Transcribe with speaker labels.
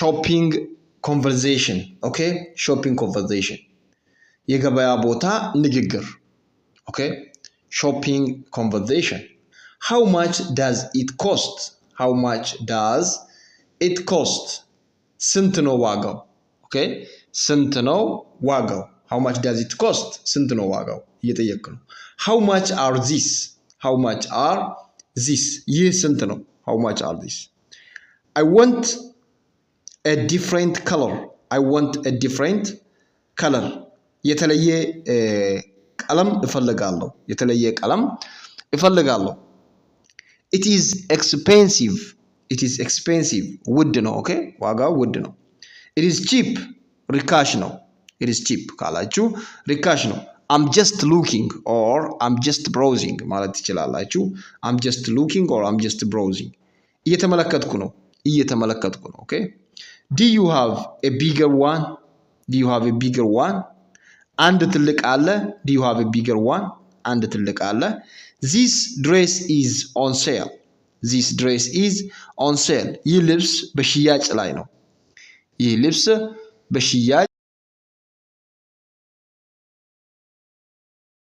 Speaker 1: shopping conversation okay shopping conversation የገበያ ቦታ ንግግር okay shopping conversation how much does it cost how much does it cost ስንት ነው ዋጋው okay ስንት ነው ዋጋው how much does it cost ስንት ነው ዋጋው እየጠየቅኩ ነው how much are these how much are these ይህ ስንት ነው how much are these I want a different color I want a different color የተለየ ቀለም እፈልጋለሁ የተለየ ቀለም እፈልጋለሁ it is expensive ውድ ነው okay ዋጋው ውድ ነው it is cheap ርካሽ ነው it is cheap ካላችሁ ርካሽ ነው I'm just looking or I'm just browsing ማለት ትችላላችሁ I'm just looking or I'm just browsing እየተመለከትኩ ነው okay do you have a bigger one አንድ ትልቅ አለ do you have a bigger one አንድ ትልቅ አለ this dress is on sale ይህ ልብስ በሽያጭ ላይ ነው